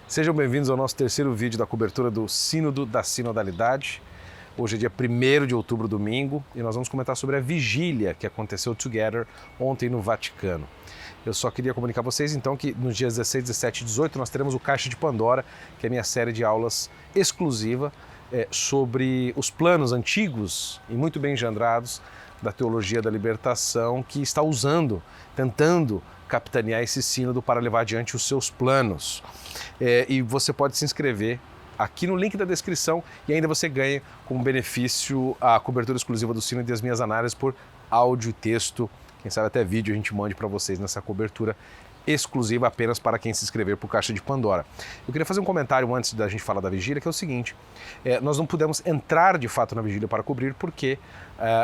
Sejam bem-vindos ao nosso terceiro vídeo da cobertura do Sínodo da Sinodalidade. Hoje é dia 1º de outubro, domingo, e nós vamos comentar sobre a vigília que aconteceu together ontem no Vaticano. Eu só queria comunicar a vocês então que nos dias 16, 17 e 18 nós teremos o Caixa de Pandora, que é a minha série de aulas exclusiva sobre os planos antigos e muito bem engendrados da teologia da libertação, que está tentando capitanear esse sínodo para levar adiante os seus planos. E você pode se inscrever aqui no link da descrição e ainda você ganha como benefício a cobertura exclusiva do sínodo e as minhas análises por áudio e texto, quem sabe até vídeo a gente mande para vocês nessa cobertura exclusiva apenas para quem se inscrever para o Caixa de Pandora. Eu queria fazer um comentário antes da gente falar da vigília, que é o seguinte: nós não pudemos entrar de fato na vigília para cobrir porque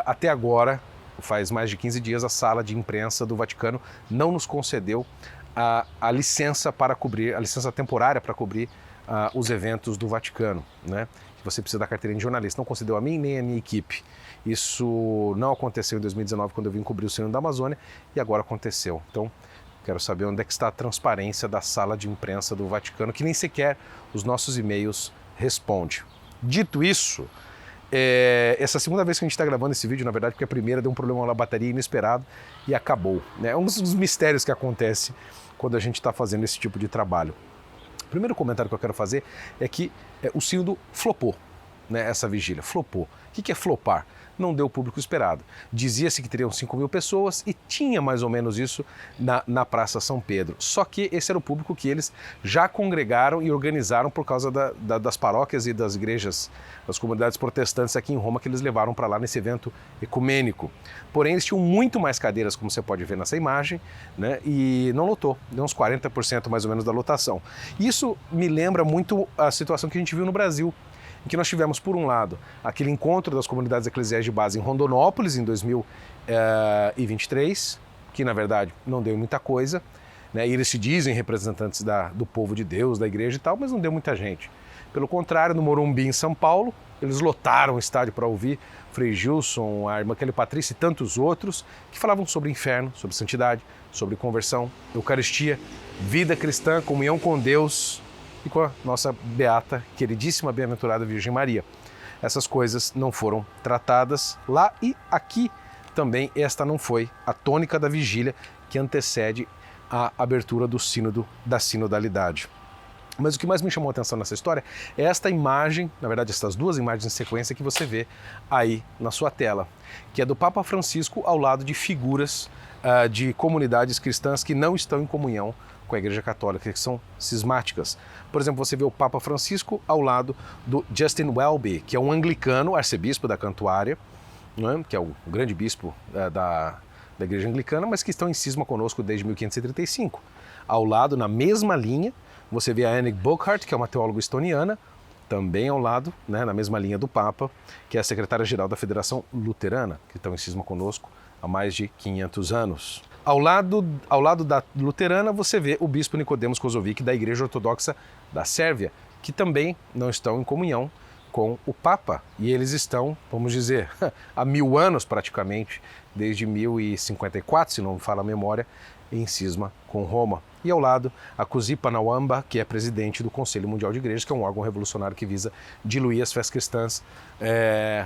até agora, faz mais de 15 dias, a sala de imprensa do Vaticano não nos concedeu a licença para cobrir, a licença temporária para cobrir os eventos do Vaticano, né? Que você precisa da carteirinha de jornalista. Não concedeu a mim nem a minha equipe. Isso não aconteceu em 2019 quando eu vim cobrir o Sínodo da Amazônia e agora aconteceu. Então, quero saber onde é que está a transparência da sala de imprensa do Vaticano, que nem sequer os nossos e-mails responde. Dito isso, essa segunda vez que a gente está gravando esse vídeo, na verdade, porque a primeira deu um problema na bateria inesperado e acabou. É um dos mistérios que acontece quando a gente está fazendo esse tipo de trabalho. O primeiro comentário que eu quero fazer é que o sínodo flopou, né, essa vigília, flopou. O que é flopar? Não deu o público esperado. Dizia-se que teriam 5.000 pessoas e tinha mais ou menos isso na Praça São Pedro. Só que esse era o público que eles já congregaram e organizaram por causa das paróquias e das igrejas, das comunidades protestantes aqui em Roma, que eles levaram para lá nesse evento ecumênico. Porém, eles tinham muito mais cadeiras, como você pode ver nessa imagem, né, e não lotou. Deu uns 40% mais ou menos da lotação. Isso me lembra muito a situação que a gente viu no Brasil, em que nós tivemos, por um lado, aquele encontro das comunidades eclesiais de base em Rondonópolis, em 2023, que, na verdade, não deu muita coisa, né? E eles se dizem representantes do povo de Deus, da igreja e tal, mas não deu muita gente. Pelo contrário, no Morumbi, em São Paulo, eles lotaram o estádio para ouvir Frei Gilson, a irmã Kelly Patrícia e tantos outros que falavam sobre inferno, sobre santidade, sobre conversão, Eucaristia, vida cristã, comunhão com Deus e com a nossa beata, queridíssima, bem-aventurada Virgem Maria. Essas coisas não foram tratadas lá e aqui também esta não foi a tônica da vigília que antecede a abertura do sínodo da sinodalidade. Mas o que mais me chamou a atenção nessa história é esta imagem, na verdade essas duas imagens em sequência que você vê aí na sua tela, que é do Papa Francisco ao lado de figuras de comunidades cristãs que não estão em comunhão com a Igreja Católica, que são cismáticas. Por exemplo, você vê o Papa Francisco ao lado do Justin Welby, que é um anglicano, arcebispo da Cantuária, né, que é o grande bispo da Igreja Anglicana, mas que estão em cisma conosco desde 1535. Ao lado, na mesma linha, você vê a Annick Burkhardt, que é uma teóloga estoniana, também ao lado, né, na mesma linha do Papa, que é a secretária-geral da Federação Luterana, que estão em cisma conosco há mais de 500 anos. Ao lado da luterana, você vê o bispo Nicodemos Kozovic, da Igreja Ortodoxa da Sérvia, que também não estão em comunhão com o Papa. E eles estão, vamos dizer, há 1000 anos praticamente, desde 1054, se não me falha a memória, em cisma com Roma. E ao lado, a Kuzipa Nawamba, que é presidente do Conselho Mundial de Igrejas, que é um órgão revolucionário que visa diluir as fés cristãs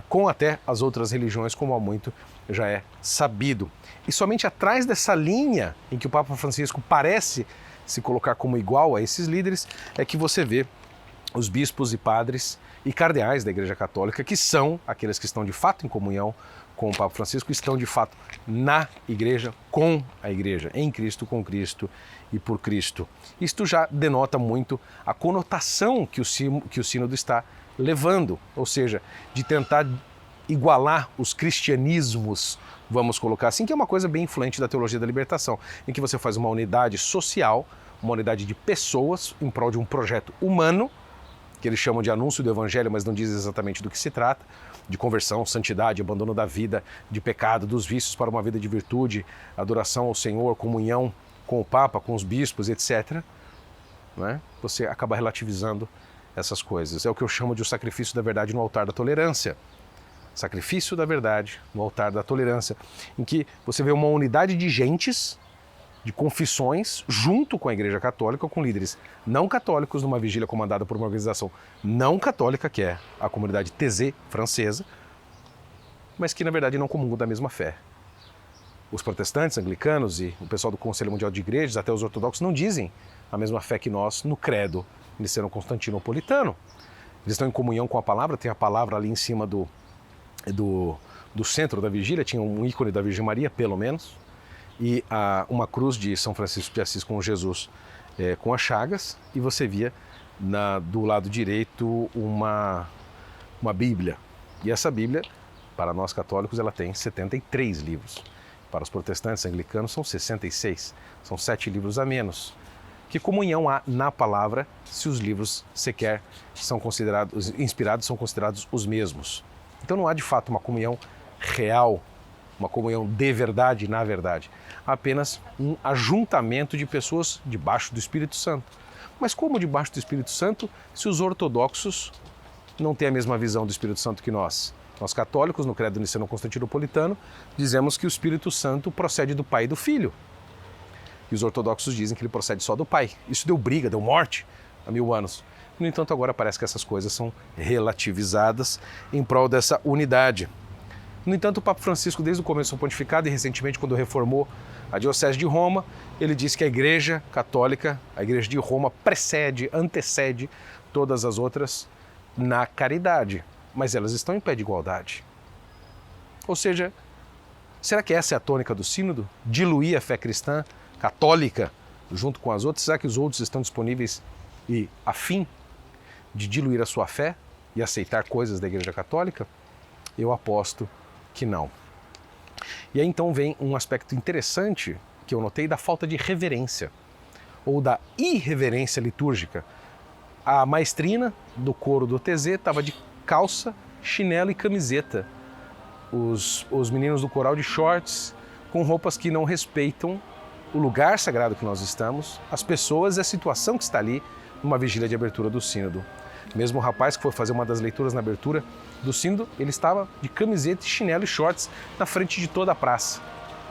com até as outras religiões, como há muito já é sabido. E somente atrás dessa linha em que o Papa Francisco parece se colocar como igual a esses líderes, é que você vê os bispos e padres e cardeais da Igreja Católica, que são aqueles que estão de fato em comunhão com o Papa Francisco, estão de fato na Igreja, com a Igreja, em Cristo, com Cristo e por Cristo. Isto já denota muito a conotação que o sínodo está levando, ou seja, de tentar igualar os cristianismos, vamos colocar assim, que é uma coisa bem influente da teologia da libertação, em que você faz uma unidade social, uma unidade de pessoas em prol de um projeto humano, que eles chamam de anúncio do evangelho, mas não diz exatamente do que se trata, de conversão, santidade, abandono da vida de pecado, dos vícios para uma vida de virtude, adoração ao Senhor, comunhão com o Papa, com os bispos, etc. Né? Você acaba relativizando essas coisas. É o que eu chamo de o sacrifício da verdade no altar da tolerância. Sacrifício da verdade no altar da tolerância, em que você vê uma unidade de gentes, de confissões junto com a Igreja Católica, com líderes não católicos, numa vigília comandada por uma organização não católica, que é a comunidade Taizé francesa, mas que na verdade não comungam da mesma fé. Os protestantes, anglicanos e o pessoal do Conselho Mundial de Igrejas, até os ortodoxos, não dizem a mesma fé que nós no credo niceno-constantinopolitano. Eles estão em comunhão com a palavra, tem a palavra ali em cima do centro da vigília, tinha um ícone da Virgem Maria, pelo menos, e uma cruz de São Francisco de Assis com Jesus com as chagas, e você via do lado direito uma Bíblia. E essa Bíblia, para nós católicos, ela tem 73 livros. Para os protestantes anglicanos são 66, são 7 livros a menos. Que comunhão há na palavra se os livros sequer são considerados, inspirados, são considerados os mesmos? Então não há de fato uma comunhão real, uma comunhão de verdade na verdade. Há apenas um ajuntamento de pessoas debaixo do Espírito Santo. Mas como debaixo do Espírito Santo se os ortodoxos não têm a mesma visão do Espírito Santo que nós? Nós católicos, no credo niceno-constantinopolitano, dizemos que o Espírito Santo procede do Pai e do Filho. E os ortodoxos dizem que ele procede só do Pai. Isso deu briga, deu morte há 1000 anos. No entanto, agora parece que essas coisas são relativizadas em prol dessa unidade. No entanto, o Papa Francisco, desde o começo do pontificado e recentemente quando reformou a Diocese de Roma, ele disse que a Igreja Católica, a Igreja de Roma, antecede todas as outras na caridade. Mas elas estão em pé de igualdade. Ou seja, será que essa é a tônica do sínodo? Diluir a fé cristã católica junto com as outras? Será que os outros estão disponíveis e a fim de diluir a sua fé e aceitar coisas da Igreja Católica? Eu aposto que não. E aí então vem um aspecto interessante que eu notei da falta de reverência ou da irreverência litúrgica. A maestrina do coro do Taizé estava de calça, chinelo e camiseta. Os meninos do coral de shorts, com roupas que não respeitam o lugar sagrado que nós estamos, as pessoas e a situação que está ali numa vigília de abertura do sínodo. Mesmo o rapaz que foi fazer uma das leituras na abertura do sínodo, ele estava de camiseta, chinelo e shorts na frente de toda a praça.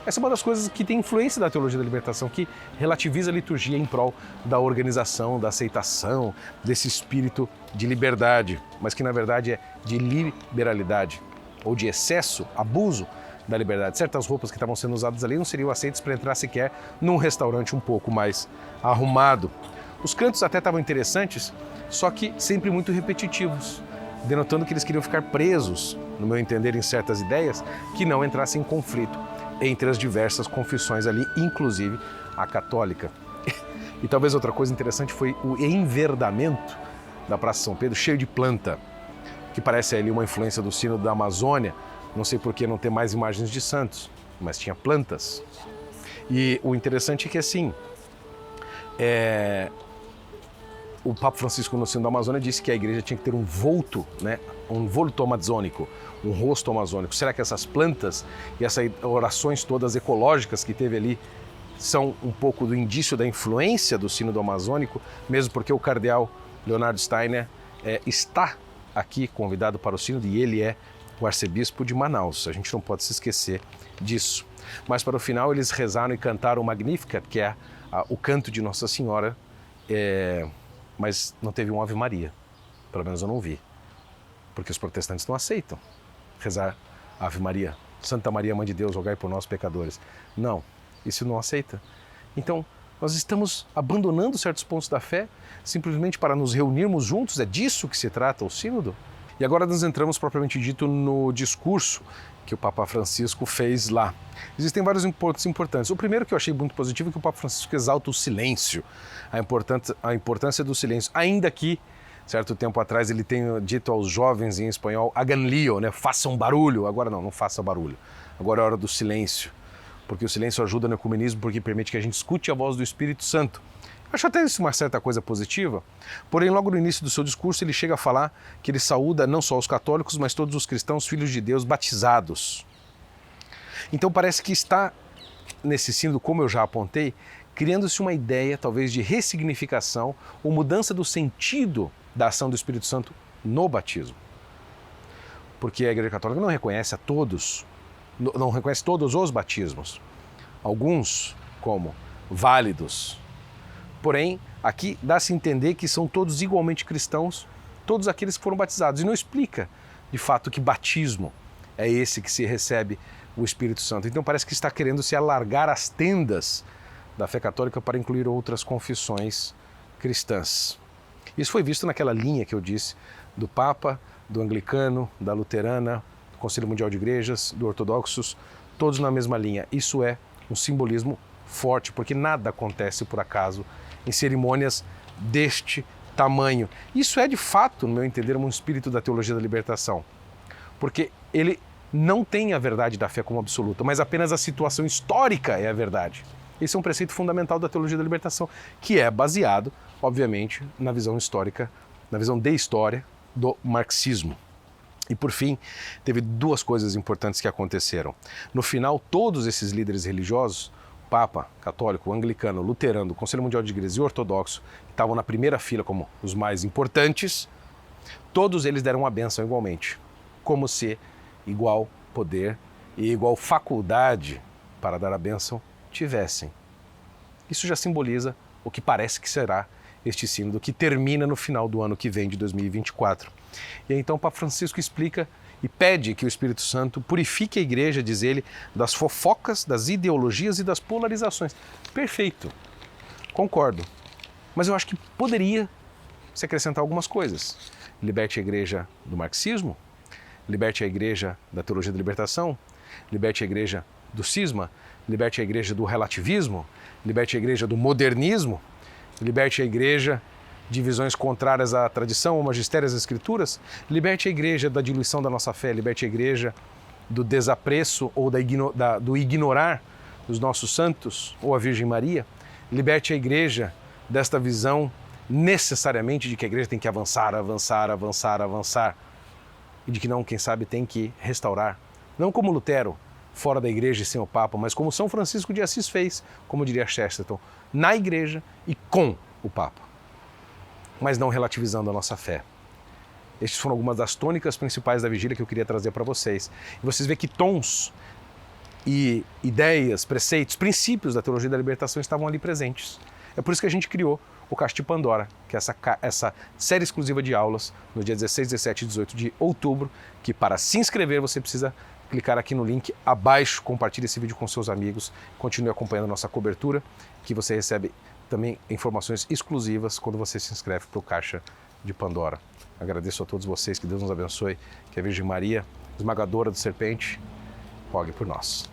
Essa é uma das coisas que tem influência da teologia da libertação, que relativiza a liturgia em prol da organização, da aceitação, desse espírito de liberdade, mas que na verdade é de liberalidade, ou de excesso, abuso da liberdade. Certas roupas que estavam sendo usadas ali não seriam aceitas para entrar sequer num restaurante um pouco mais arrumado. Os cantos até estavam interessantes, só que sempre muito repetitivos, denotando que eles queriam ficar presos, no meu entender, em certas ideias que não entrassem em conflito entre as diversas confissões ali, inclusive a católica. E talvez outra coisa interessante foi o enverdamento da Praça São Pedro, cheio de planta, que parece ali uma influência do sínodo da Amazônia. Não sei por que não ter mais imagens de santos, mas tinha plantas. E o interessante é que assim, o Papa Francisco no Sínodo da Amazônia disse que a igreja tinha que ter um volto, né? Um volto amazônico, um rosto amazônico. Será que essas plantas e essas orações todas ecológicas que teve ali são um pouco do indício da influência do Sínodo amazônico, mesmo porque o cardeal Leonardo Steiner está aqui convidado para o Sínodo e ele é o arcebispo de Manaus. A gente não pode se esquecer disso. Mas para o final eles rezaram e cantaram o Magnificat, que é o canto de Nossa Senhora, mas não teve um Ave Maria. Pelo menos eu não vi. Porque os protestantes não aceitam rezar Ave Maria. Santa Maria, Mãe de Deus, rogai por nós pecadores. Não, isso não aceita. Então, nós estamos abandonando certos pontos da fé simplesmente para nos reunirmos juntos. É disso que se trata o sínodo? E agora nós entramos propriamente dito no discurso que o Papa Francisco fez lá. Existem vários pontos importantes. O primeiro que eu achei muito positivo é que o Papa Francisco exalta o silêncio, a importância do silêncio, ainda que certo tempo atrás ele tenha dito aos jovens em espanhol, hagan lío, né? Façam barulho. Agora não faça barulho. Agora é a hora do silêncio, porque o silêncio ajuda no ecumenismo, porque permite que a gente escute a voz do Espírito Santo. Eu acho até isso uma certa coisa positiva, porém logo no início do seu discurso ele chega a falar que ele saúda não só os católicos, mas todos os cristãos, filhos de Deus, batizados. Então parece que está nesse sínodo, como eu já apontei, criando-se uma ideia talvez de ressignificação ou mudança do sentido da ação do Espírito Santo no batismo. Porque a Igreja Católica não reconhece não reconhece todos os batismos. Alguns, como válidos. Porém, aqui dá-se a entender que são todos igualmente cristãos, todos aqueles que foram batizados. E não explica, de fato, que batismo é esse que se recebe o Espírito Santo. Então parece que está querendo se alargar as tendas da fé católica para incluir outras confissões cristãs. Isso foi visto naquela linha que eu disse, do Papa, do Anglicano, da Luterana, do Conselho Mundial de Igrejas, do Ortodoxos, todos na mesma linha. Isso é um simbolismo forte, porque nada acontece por acaso em cerimônias deste tamanho. Isso é, de fato, no meu entender, um espírito da teologia da libertação, porque ele não tem a verdade da fé como absoluta, mas apenas a situação histórica é a verdade. Esse é um preceito fundamental da teologia da libertação, que é baseado, obviamente, na visão histórica, na visão de história do marxismo. E por fim, teve duas coisas importantes que aconteceram. No final, todos esses líderes religiosos, Papa, católico, anglicano, luterano, Conselho Mundial de Igrejas e ortodoxo, que estavam na primeira fila como os mais importantes, todos eles deram a bênção igualmente, como se igual poder e igual faculdade para dar a bênção tivessem. Isso já simboliza o que parece que será este sínodo, que termina no final do ano que vem, de 2024. E aí, então o Papa Francisco explica e pede que o Espírito Santo purifique a igreja, diz ele, das fofocas, das ideologias e das polarizações. Perfeito, concordo. Mas eu acho que poderia se acrescentar algumas coisas. Liberte a igreja do marxismo, liberte a igreja da teologia da libertação, liberte a igreja do cisma, liberte a igreja do relativismo, liberte a igreja do modernismo, liberte a igreja de visões contrárias à tradição, ao magistério, às escrituras, liberte a igreja da diluição da nossa fé, liberte a igreja do desapreço ou do ignorar dos nossos santos ou a Virgem Maria, liberte a igreja desta visão necessariamente de que a igreja tem que avançar, avançar, avançar, avançar, e de que não, quem sabe, tem que restaurar, não como Lutero, fora da igreja e sem o Papa, mas como São Francisco de Assis fez, como diria Chesterton, na igreja e com o Papa, mas não relativizando a nossa fé. Estas foram algumas das tônicas principais da vigília que eu queria trazer para vocês. E vocês veem que tons e ideias, preceitos, princípios da teologia da libertação estavam ali presentes. É por isso que a gente criou o Caixa de Pandora, que é essa série exclusiva de aulas no dia 16, 17 e 18 de outubro, que para se inscrever você precisa clicar aqui no link abaixo, compartilhe esse vídeo com seus amigos, continue acompanhando a nossa cobertura, que você recebe também informações exclusivas quando você se inscreve para o Caixa de Pandora. Agradeço a todos vocês, que Deus nos abençoe, que a Virgem Maria, esmagadora do serpente, rogue por nós.